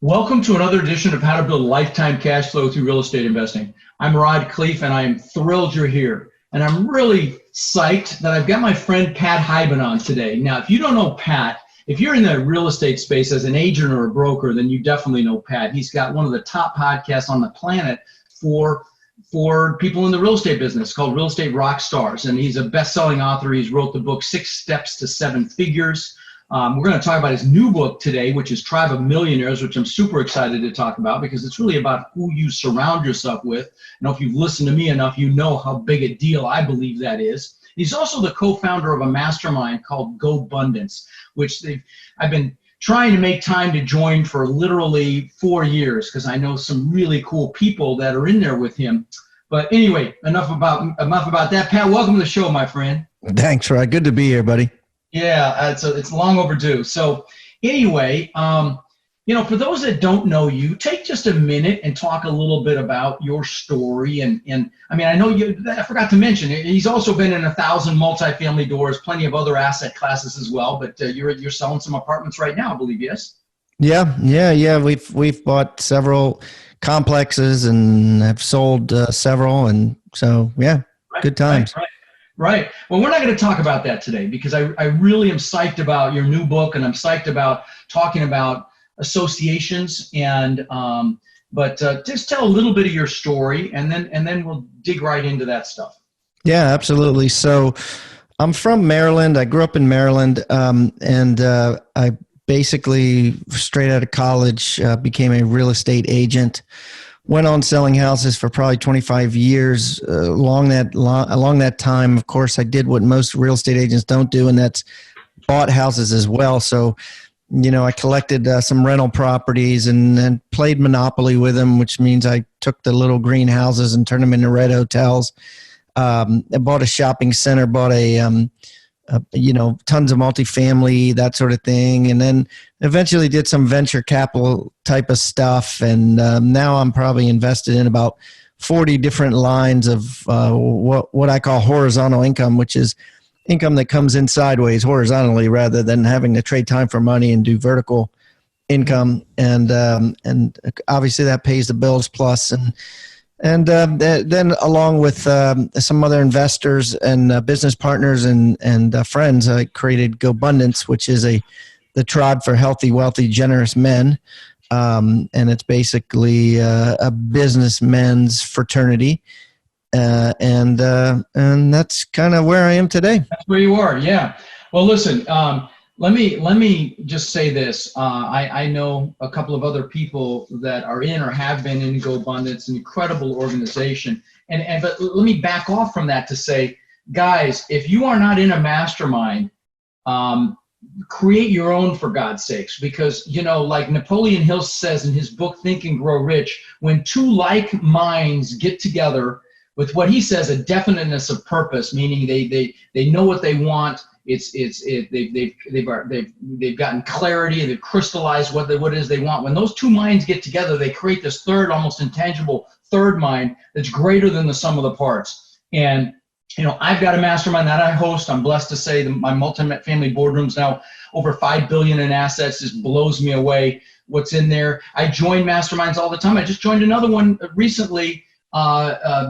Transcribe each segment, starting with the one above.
Welcome to another edition of How to Build Lifetime Cash Flow Through Real Estate Investing. I'm Khleif, and I am thrilled you're here. And I'm really psyched that I've got my friend Pat Hiban on today. Now, if you don't know Pat, if you're in the real estate space as an agent or a broker, then you definitely know Pat. He's got one of the top podcasts on the planet for people in the real estate business called Real Estate Rock Stars. And he's a best-selling author. He's wrote the book, 6 Steps to 7 Figures. We're going to talk about his new book today, which is Tribe of Millionaires, which I'm super excited to talk about because it's really about who you surround yourself with. If you've listened to me enough, you know how big a deal I believe that is. He's also the co-founder of a mastermind called GoBundance, which I've been trying to make time to join for literally 4 years because I know some really cool people that are in there with him. But anyway, enough about that. Pat, welcome to the show, my friend. Thanks, Rod. Good to be here, buddy. Yeah, it's long overdue. So anyway, for those that don't know you, take just a minute and talk a little bit about your story. And I mean, I know I forgot to mention, he's also been in 1,000 multifamily doors, plenty of other asset classes as well. But you're selling some apartments right now, I believe, yes? Yeah. We've bought several complexes and have sold several, and so yeah, right, good times. Right. Well, we're not going to talk about that today because I really am psyched about your new book, and I'm psyched about talking about associations. But just tell a little bit of your story, and then we'll dig right into that stuff. Yeah, absolutely. So I'm from Maryland. I grew up in Maryland, and I basically straight out of college became a real estate agent. Went on selling houses for probably 25 years. Along that time, of course, I did what most real estate agents don't do, and that's bought houses as well. So, I collected some rental properties and played Monopoly with them, which means I took the little green houses and turned them into red hotels. I bought a shopping center, bought tons of multifamily, that sort of thing. And then eventually did some venture capital type of stuff. And now I'm probably invested in about 40 different lines of what I call horizontal income, which is income that comes in sideways horizontally rather than having to trade time for money and do vertical income. And obviously that pays the bills plus. And then along with some other investors and business partners and friends, I created GoBundance, which is the tribe for healthy, wealthy, generous men. And it's basically a businessmen's fraternity. And that's kind of where I am today. That's where you are. Yeah. Well, listen, let me just say this. I know a couple of other people that are in or have been in GoBundance, an incredible organization. But let me back off from that to say, guys, if you are not in a mastermind, create your own, for God's sakes, because, like Napoleon Hill says in his book, Think and Grow Rich, when two like minds get together with what he says, a definiteness of purpose, meaning they know what they want. They've gotten clarity, they've crystallized what it is they want. When those two minds get together, they create this third, almost intangible third mind that's greater than the sum of the parts. And I've got a mastermind that I host. I'm blessed to say that my multifamily boardroom's now over $5 billion in assets. Just blows me away what's in there. I join masterminds all the time. I just joined another one recently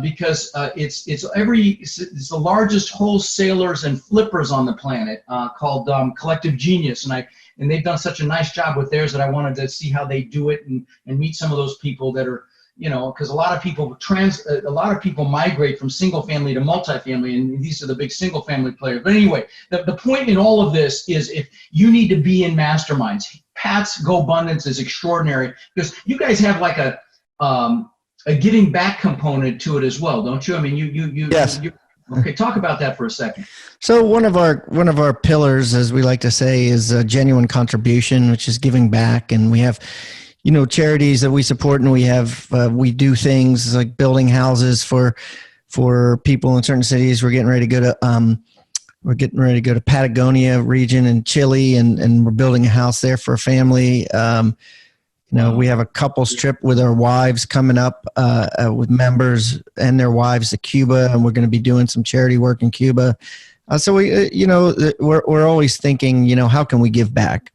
because it's the largest wholesalers and flippers on the planet, called Collective Genius, and they've done such a nice job with theirs that I wanted to see how they do it and meet some of those people that are, because a lot of people migrate from single family to multifamily, and these are the big single family players. But anyway, the point in all of this is, if you need to be in masterminds, Pat's GoBundance is extraordinary because you guys have like a giving back component to it as well, don't you? I mean, Yes. Okay, talk about that for a second. So one of our pillars, as we like to say, is a genuine contribution, which is giving back. And we have, charities that we support, and we do things like building houses for people in certain cities. We're getting ready to go to Patagonia region in Chile, and we're building a house there for a family. We have a couples trip with our wives coming up, with members and their wives to Cuba, and we're going to be doing some charity work in Cuba. So we're always thinking, how can we give back?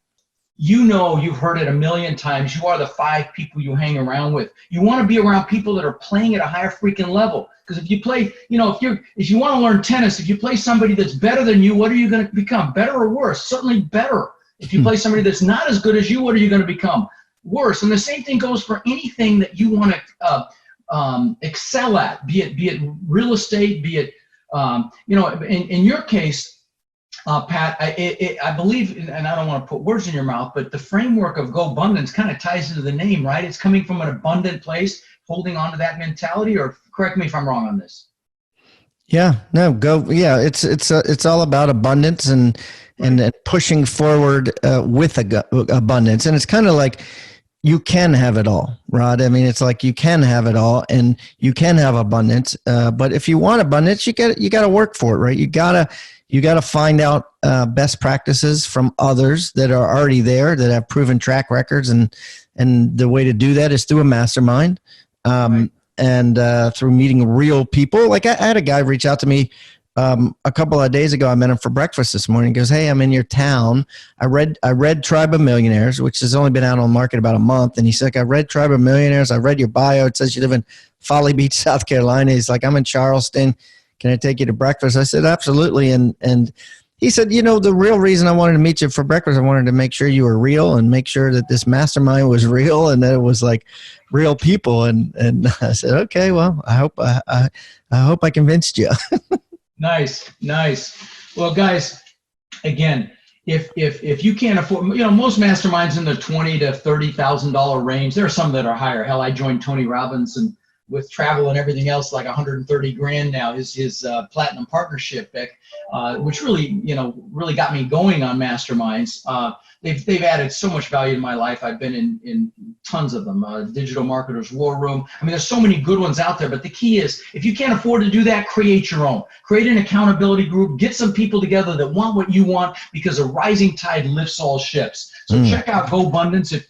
you know, you've heard it a million times. You are the 5 people you hang around with. You want to be around people that are playing at a higher freaking level. Because if you play, you know, if you want to learn tennis, if you play somebody that's better than you, what are you going to become? Better or worse? Certainly better. If you play somebody that's not as good as you, what are you going to become? Worse. And the same thing goes for anything that you want to excel at, be it real estate, be it, you know, in your case, Pat, I believe, and I don't want to put words in your mouth, but the framework of Go Abundance kind of ties into the name, right? It's coming from an abundant place, holding on to that mentality, or correct me if I'm wrong on this. Yeah, no, go. Yeah, it's all about abundance and pushing forward with abundance, and it's kind of like you can have it all, Rod. I mean, it's like you can have it all, and you can have abundance. But if you want abundance, you got to work for it, right? You gotta find out best practices from others that are already there, that have proven track records, and the way to do that is through a mastermind. Right. And through meeting real people. Like I had a guy reach out to me a couple of days ago. I met him for breakfast this morning. He goes, "Hey, I'm in your town. I read Tribe of Millionaires, which has only been out on the market about a month." And he's like, "I read Tribe of Millionaires. I read your bio. It says you live in Folly Beach, South Carolina." He's like, "I'm in Charleston. Can I take you to breakfast?" I said, "Absolutely." And he said, "You know, the real reason I wanted to meet you for breakfast, I wanted to make sure you were real and make sure that this mastermind was real and that it was like real people." And I said, "Okay, well, I hope I convinced you." Nice. Well, guys, again, if you can't afford, you know, most masterminds in the $20,000 to $30,000 range. There are some that are higher. Hell, I joined Tony Robbins and with travel and everything else, like 130 grand now. His platinum partnership, which really got me going on masterminds. They've added so much value to my life. I've been in tons of them. Digital Marketers War Room. I mean, there's so many good ones out there. But the key is, if you can't afford to do that, create your own. Create an accountability group. Get some people together that want what you want, because a rising tide lifts all ships. So check out Go Abundance. If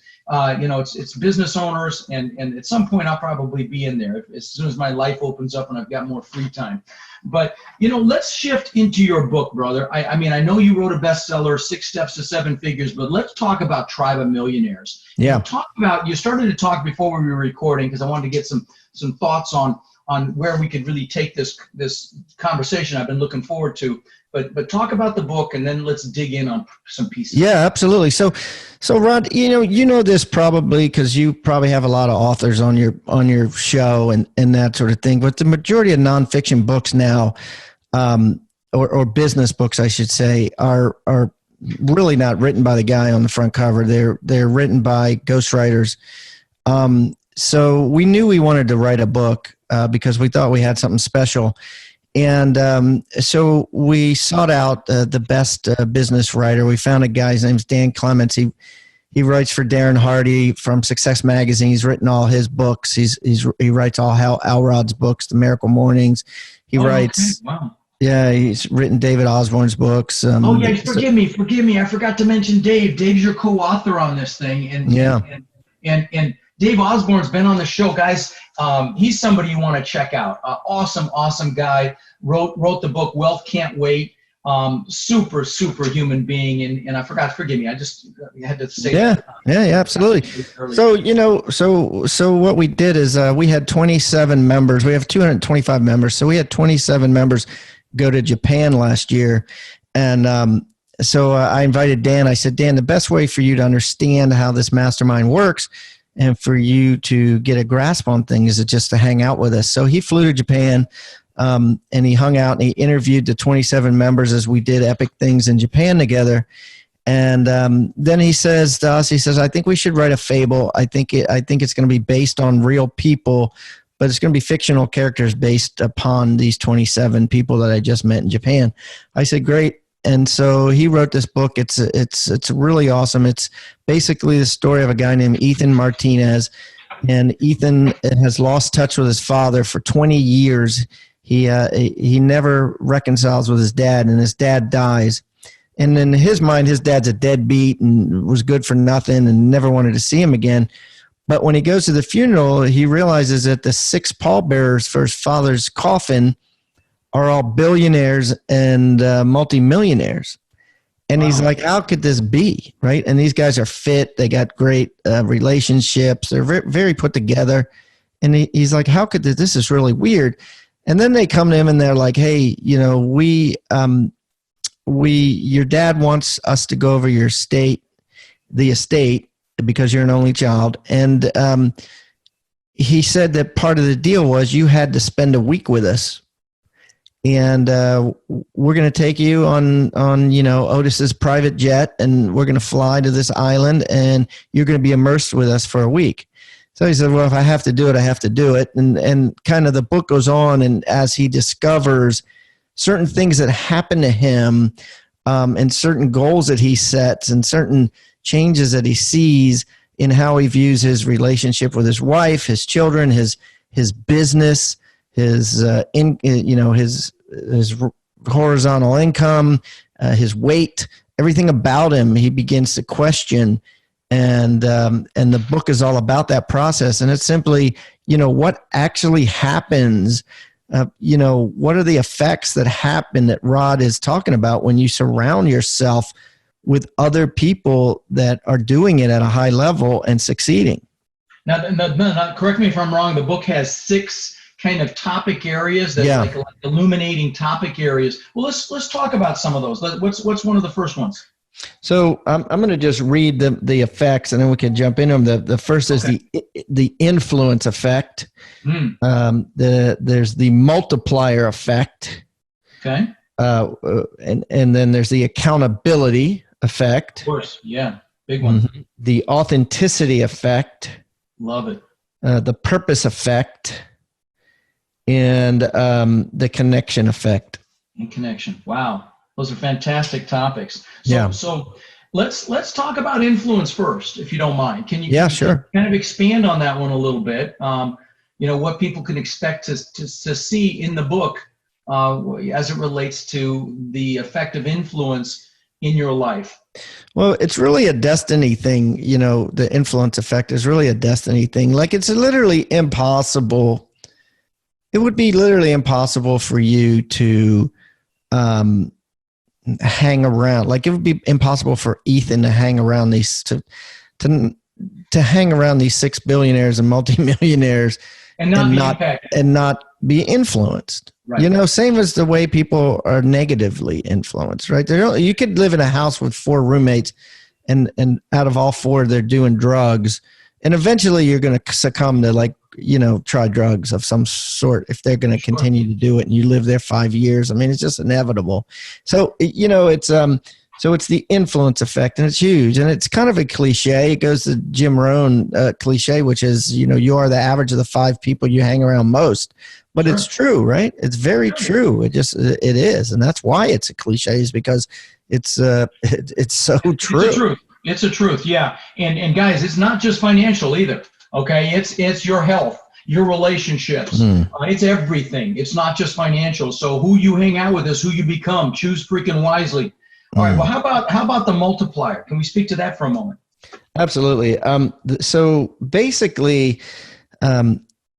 you know, it's business owners, and at some point I'll probably be in there as soon as my life opens up and I've got more free time. But, you know, let's shift into your book, brother. I mean, I know you wrote a bestseller, 6 Steps to 7 Figures, but let's talk about Tribe of Millionaires. Yeah. You started to talk before we were recording, because I wanted to get some thoughts on where we could really take this conversation I've been looking forward to. But talk about the book, and then let's dig in on some pieces. Yeah, absolutely. So Rod, you know this probably because you probably have a lot of authors on your show and that sort of thing. But the majority of nonfiction books now, or business books, I should say, are really not written by the guy on the front cover. They're written by ghostwriters. So we knew we wanted to write a book because we thought we had something special. And so we sought out the best business writer. We found a guy, his name's Dan Clements. He writes for Darren Hardy from Success Magazine. He's written all his books. He writes all Hal Elrod's books, The Miracle Mornings. He writes. Okay. Wow. Yeah, he's written David Osborne's books. Forgive me. I forgot to mention Dave. Dave's your co-author on this thing. And Dave Osborne's been on the show, guys. He's somebody you want to check out. Awesome guy. Wrote the book Wealth Can't Wait. Super human being, and I forgot. Forgive me. I had to say. Yeah, absolutely. So what we did is we had 27 members. We have 225 members. So we had 27 members go to Japan last year, and so I invited Dan. I said, Dan, the best way for you to understand how this mastermind works and for you to get a grasp on things is just to hang out with us. So he flew to Japan, and he hung out and he interviewed the 27 members as we did epic things in Japan together. And then he says to us, I think we should write a fable. I think it's going to be based on real people, but it's going to be fictional characters based upon these 27 people that I just met in Japan. I said, great. And so he wrote this book. It's really awesome. It's basically the story of a guy named Ethan Martinez, and Ethan has lost touch with his father for 20 years. He never reconciles with his dad, and his dad dies. And in his mind, his dad's a deadbeat and was good for nothing and never wanted to see him again. But when he goes to the funeral, he realizes that the 6 pallbearers for his father's coffin are all billionaires and multimillionaires. And he's like, how could this be? Right. And these guys are fit. They got great relationships. They're very, very put together. And he's like, how could this is really weird. And then they come to him and they're like, hey, your dad wants us to go over the estate, because you're an only child. And he said that part of the deal was you had to spend a week with us. And we're going to take you on Otis's private jet, and we're going to fly to this island, and you're going to be immersed with us for a week. So he said, well, if I have to do it, I have to do it. And kind of the book goes on, and as he discovers certain things that happen to him, and certain goals that he sets, and certain changes that he sees in how he views his relationship with his wife, his children, his business, his horizontal income, his weight, everything about him, he begins to question. And the book is all about that process. And it's simply, what actually happens, what are the effects that happen that Rod is talking about when you surround yourself with other people that are doing it at a high level and succeeding. Now, correct me if I'm wrong, the book has 6 kind of topic areas that like illuminating topic areas. Well, let's talk about some of those. What's one of the first ones? So I'm going to just read the effects, and then we can jump into them. The first is the influence effect. There's the multiplier effect. Okay. And then there's the accountability effect. Of course, yeah, big one. Mm-hmm. The authenticity effect. Love it. The purpose effect. And the connection effect. And connection. Wow. Those are fantastic topics. So let's talk about influence first, if you don't mind. Can you sure. kind of expand on that one a little bit? What people can expect to see in the book as it relates to the effect of influence in your life. Well, it's really a destiny thing. The influence effect is really a destiny thing. Like, it's literally impossible. It would be literally impossible for you to hang around. Like, it would be impossible for Ethan to hang around these to hang around these 6 billionaires and multimillionaires and not be influenced. Right. Same as the way people are negatively influenced, right? You could live in a house with 4 roommates, and out of all 4, they're doing drugs, and eventually you're going to succumb to try drugs of some sort if they're going to continue to do it, and you live there 5 years. I mean, it's just inevitable. So, it's the influence effect, and it's huge, and it's kind of a cliche. It goes to Jim Rohn cliche, which is, you are the average of the 5 people you hang around most. But it's true, right? It's very true. It is. And that's why it's a cliche, is because it's so true. It's a truth. Yeah. And guys, it's not just financial either. Okay. It's your health, your relationships. It's everything. It's not just financial. So who you hang out with is who you become. Choose freaking wisely. All right. Well, how about the multiplier? Can we speak to that for a moment? Absolutely. So basically,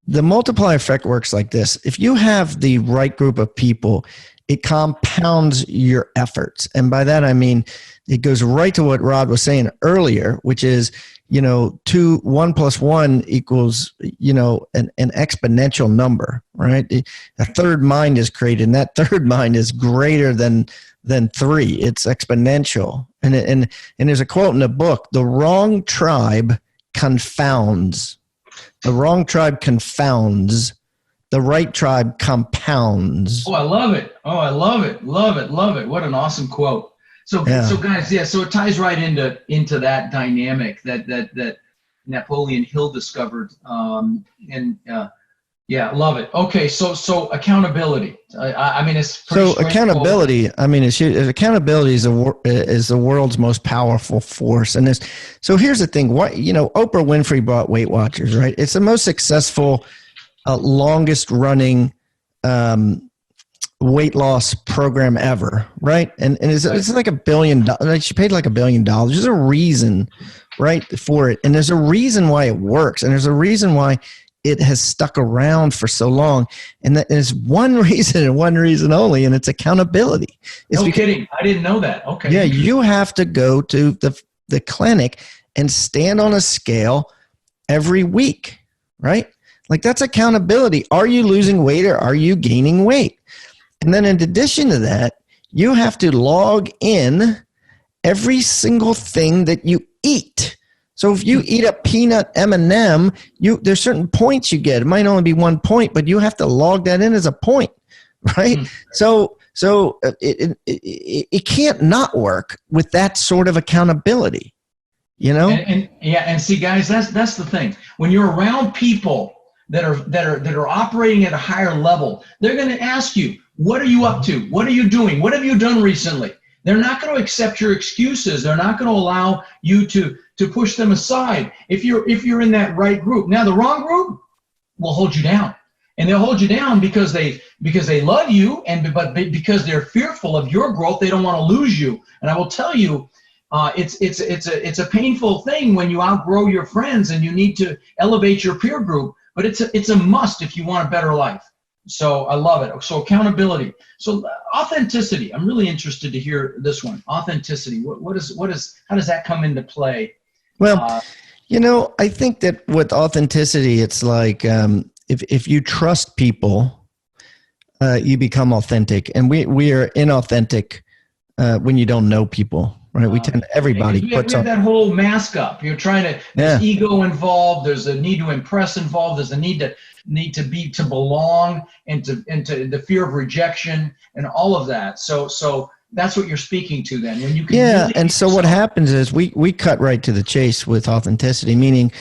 the multiplier effect works like this. If you have the right group of people, it compounds your efforts. And by that, I mean, it goes right to what Rod was saying earlier, which is, 1 + 1 equals, an exponential number, right? A third mind is created, and that third mind is greater than 3. It's exponential. And there's a quote in the book: the wrong tribe confounds. The wrong tribe confounds. The right tribe compounds. Oh, I love it. Love it. What an awesome quote. So guys, so it ties right into that dynamic that Napoleon Hill discovered. Love it. Okay, so accountability. It's pretty accountability. Accountability is the world's most powerful force. And so here's the thing. Oprah Winfrey bought Weight Watchers, right? It's the most successful, longest running weight loss program ever, right? And it's like $1 billion. She paid like $1 billion. There's a reason, right, for it, and there's a reason why it works, and there's a reason why it has stuck around for so long. And that is one reason and one reason only, and it's accountability. No kidding. I didn't know that. Okay. Yeah, you have to go to the clinic and stand on a scale every week, right? Like that's accountability. Are you losing weight or are you gaining weight? And then in addition to that, you have to log in every single thing that you eat. So if you eat a peanut M&M, there's certain points you get. It might only be 1 point, but you have to log that in as a point, right? So it can't not work with that sort of accountability, you know? And see, guys, that's the thing. When you're around people that are operating at a higher level, they're going to ask you, what are you up to? What are you doing? What have you done recently? They're not going to accept your excuses. They're not going to allow you to push them aside if you're in that right group. Now, the wrong group will hold you down, and they'll hold you down because they love you, but because they're fearful of your growth. They don't want to lose you. And I will tell you, it's a painful thing when you outgrow your friends and you need to elevate your peer group. But it's a must if you want a better life. So I love it. So accountability. So authenticity. I'm really interested to hear this one. Authenticity. How does that come into play? Well, I think that with authenticity, it's like if you trust people, you become authentic, and we are inauthentic when you don't know people. Right, we tend everybody puts on that whole mask up. You're trying to. There's ego involved. There's a need to impress involved. There's a need to belong, and to the fear of rejection and all of that. So that's what you're speaking to then. When you can and so what happens is we cut right to the chase with authenticity, meaning.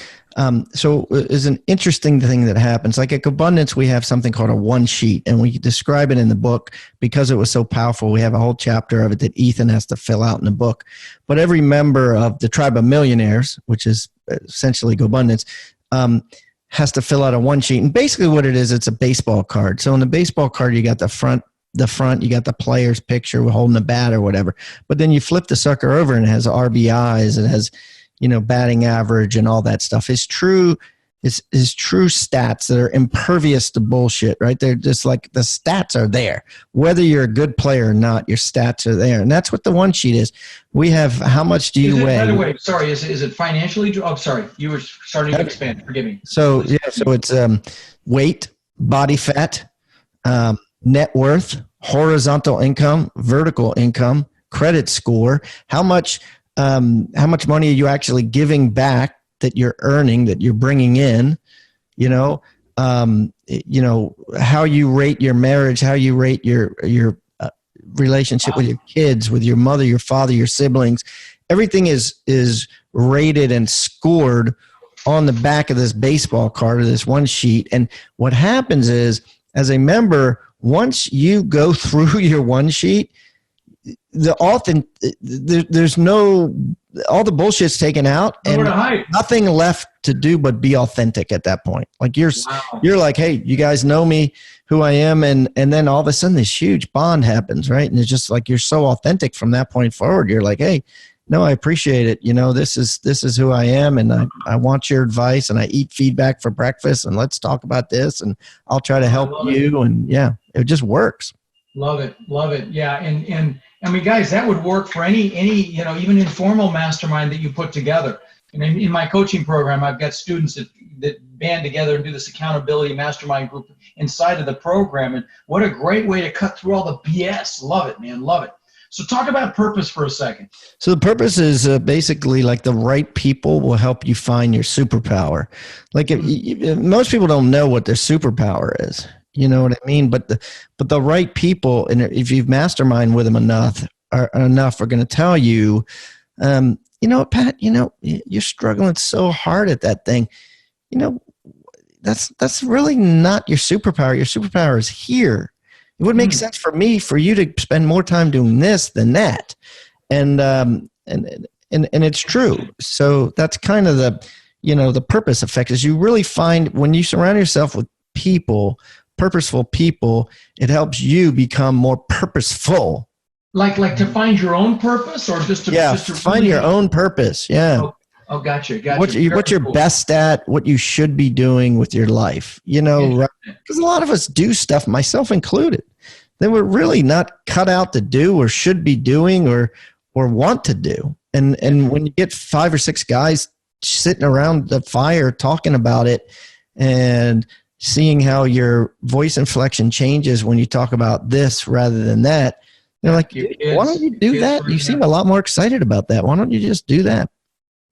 So is an interesting thing that happens. Like at Abundance, we have something called a one sheet, and we describe it in the book because it was so powerful. We have a whole chapter of it that Ethan has to fill out in the book. But every member of the tribe of millionaires, which is essentially Abundance, has to fill out a one sheet. And basically what it is, it's a baseball card. So in the baseball card, you got the front, you got the player's picture holding the bat or whatever. But then you flip the sucker over and it has RBIs, it has batting average and all that stuff. His true stats that are impervious to bullshit, right? They're just like the stats are there. Whether you're a good player or not, your stats are there. And that's what the one sheet is. We have how much do you weigh? By the way, sorry, is it financially? Oh, sorry. You were starting to expand. Forgive me. So it's weight, body fat, net worth, horizontal income, vertical income, credit score, how much money are you actually giving back that you're earning, that you're bringing in, how you rate your marriage, how you rate your relationship with your kids, with your mother, your father, your siblings. Everything is rated and scored on the back of this baseball card or this one sheet. And what happens is, as a member, once you go through your one sheet, there's no, all the bullshit's taken out and nothing left to do but be authentic at that point. Like you're like, hey, you guys know me, who I am, and then all of a sudden this huge bond happens, right? And it's just like you're so authentic from that point forward. You're like, hey, no, I appreciate it. This is who I am, and I want your advice, and I eat feedback for breakfast, and let's talk about this, and I'll try to help you. And it just works. Love it. Yeah. And I mean, guys, that would work for any, even informal mastermind that you put together. And in my coaching program, I've got students that band together and do this accountability mastermind group inside of the program. And what a great way to cut through all the BS. Love it, man. Love it. So talk about purpose for a second. So the purpose is basically like the right people will help you find your superpower. Like if most people don't know what their superpower is. You know what I mean? But the right people, and if you've mastermind with them enough are going to tell you, Pat, you're struggling so hard at that thing. That's really not your superpower. Your superpower is here. It would make sense for you to spend more time doing this than that. And it's true. So that's kind of the purpose effect is you really find when you surround yourself with people, purposeful people, it helps you become more purposeful. Like to find your own purpose, or just to find your own purpose. Yeah. Oh, gotcha. What's your Cool. best at, what you should be doing with your life, right? Because a lot of us do stuff, myself included, that we're really not cut out to do or should be doing or want to do. And when you get 5 or 6 guys sitting around the fire talking about it and seeing how your voice inflection changes when you talk about this rather than that, they're like, why don't you do that? You seem a lot more excited about that. Why don't you just do that?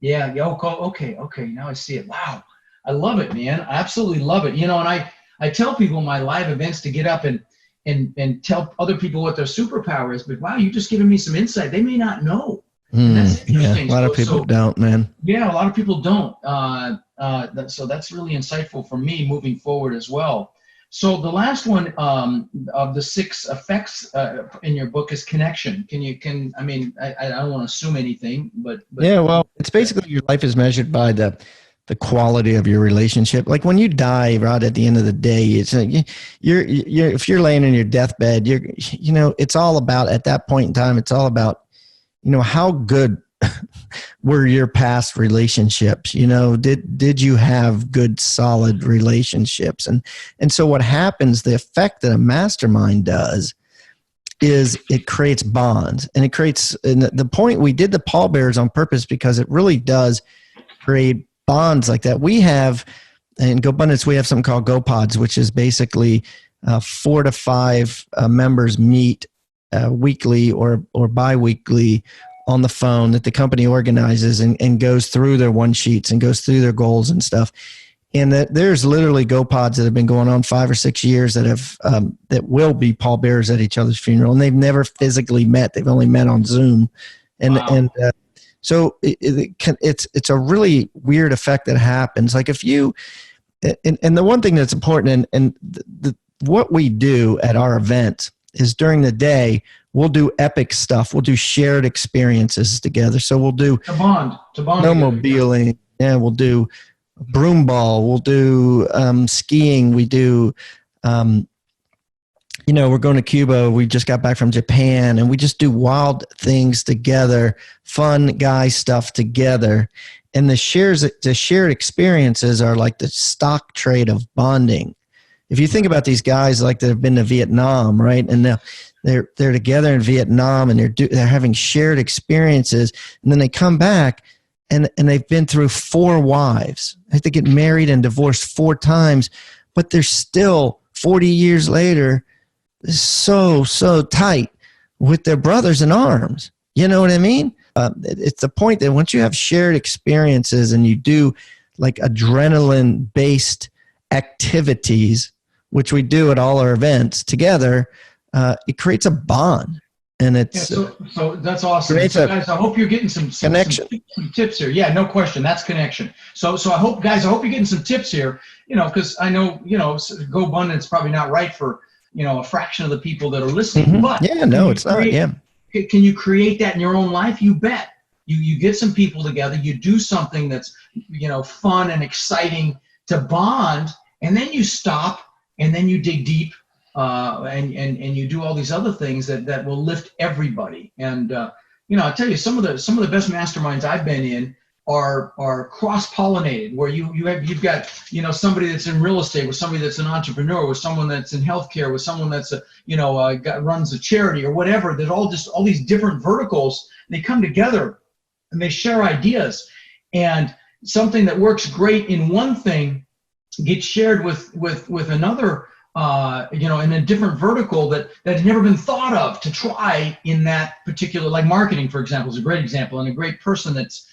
Yeah. Okay. Now I see it. Wow. I love it, man. I absolutely love it. And I tell people in my live events to get up and tell other people what their superpower is, but wow, you just given me some insight. They may not know. And that's interesting. Yeah, a lot of people don't, man. Yeah, a lot of people don't. So that's really insightful for me moving forward as well. So the last one of the 6 effects in your book is connection. I don't want to assume anything, but yeah, well, it's basically your life is measured by the quality of your relationship. Like when you die, Rod, at the end of the day, it's you're if you're laying in your deathbed, it's all about, at that point in time, it's all about, how good were your past relationships? Did you have good, solid relationships? And so what happens, the effect that a mastermind does is it creates bonds, and it creates, and the point, we did the pallbearers on purpose because it really does create bonds like that. We have, in GoBundance, we have something called GoPods, which is basically 4 to 5 members meet weekly or bi-weekly on the phone that the company organizes and goes through their one sheets and goes through their goals and stuff. And that there's literally GoPods that have been going on 5 or 6 years that have that will be pallbearers at each other's funeral, and they've never physically met. They've only met on Zoom, so it's a really weird effect that happens. Like if you, and the one thing that's important, and what we do at our events is during the day, we'll do epic stuff. We'll do shared experiences together. So we'll do to bond snowmobiling. Yeah, we'll do broom ball. We'll do skiing. We do, we're going to Cuba. We just got back from Japan, and we just do wild things together, fun guy stuff together. And the shared experiences are like the stock trade of bonding. If you think about these guys like that have been to Vietnam, right? And they're together in Vietnam, and they're having shared experiences, and then they come back and they've been through 4 wives. They have to get married and divorced 4 times, but they're still 40 years later so tight with their brothers in arms. You know what I mean? It's the point that once you have shared experiences and you do like adrenaline-based activities, which we do at all our events together, it creates a bond. And it's so that's awesome. So guys, I hope you're getting some connection, some tips here. Yeah, no question, that's connection. So I hope you're getting some tips here. Because I know GoBundance probably not right for a fraction of the people that are listening. Mm-hmm. But yeah, no, it's not. Yeah, can you create that in your own life? You bet. You get some people together. You do something that's fun and exciting to bond, and then you stop, and then you dig deep. And you do all these other things that will lift everybody. And I'll tell you, some of the best masterminds I've been in are cross-pollinated, where you've got somebody that's in real estate with somebody that's an entrepreneur, with someone that's in healthcare, with someone that's runs a charity or whatever. There's all these different verticals. They come together and they share ideas, and something that works great in one thing gets shared with another. In a different vertical that had never been thought of to try in that particular, like marketing, for example, is a great example, and a great person that's,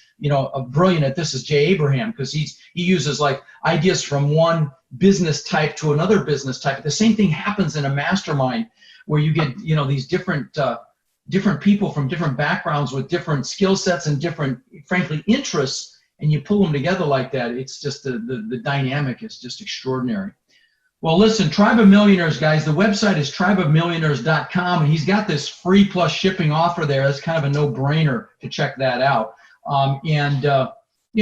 brilliant at this is Jay Abraham, because he uses like ideas from one business type to another business type. The same thing happens in a mastermind where you get, these different people from different backgrounds with different skill sets and different, frankly, interests, and you pull them together like that. It's just the dynamic is just extraordinary. Well, listen, Tribe of Millionaires, guys, the website is tribeofmillionaires.com, and he's got this free plus shipping offer there. That's kind of a no-brainer to check that out.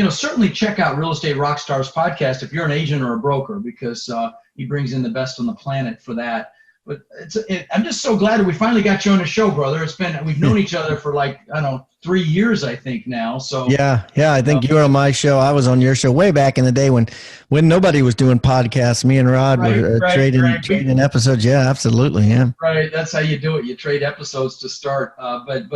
Certainly check out Real Estate Rockstars podcast if you're an agent or a broker, because he brings in the best on the planet for that. I'm just so glad that we finally got you on the show, brother. We've known each other for like, I don't know, 3 years, I think now. So yeah. I think you were on my show. I was on your show way back in the day when nobody was doing podcasts. Me and Rod were trading episodes. Yeah, absolutely. Yeah. Right. That's how you do it. You trade episodes to start. And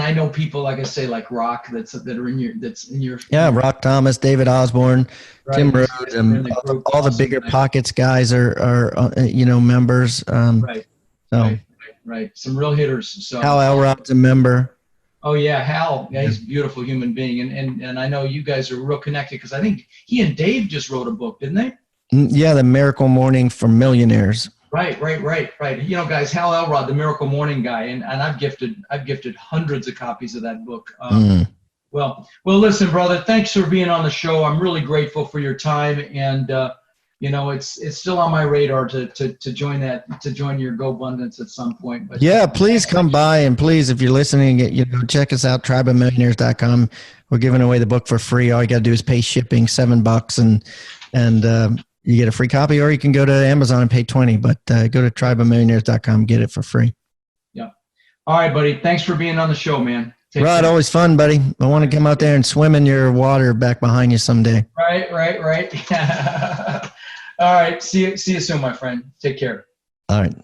I know people, like I say, like Rock that's in your yeah, Rock Thomas, David Osborne, right. Tim Rhodes, and all the bigger pockets guys are members. Right. Some real hitters. So Hal Elrod's a member. Oh yeah, Hal. Yeah, he's a beautiful human being, and I know you guys are real connected because I think he and Dave just wrote a book, didn't they? Yeah, The Miracle Morning for Millionaires. Right. Guys, Hal Elrod, the Miracle Morning guy, and I've gifted hundreds of copies of that book. Well, listen, brother, thanks for being on the show. I'm really grateful for your time, and it's still on my radar to join your GoBundance at some point. But yeah, please come by, and please, if you're listening, check us out, tribeofmillionaires.com. We're giving away the book for free. All you got to do is pay shipping $7, and you get a free copy, or you can go to Amazon and pay $20, but go to tribeofmillionaires.com, get it for free. Yeah. All right, buddy. Thanks for being on the show, man. Rod, always fun, buddy. I want to come out there and swim in your water back behind you someday. Right. All right. See you soon, my friend. Take care. All right.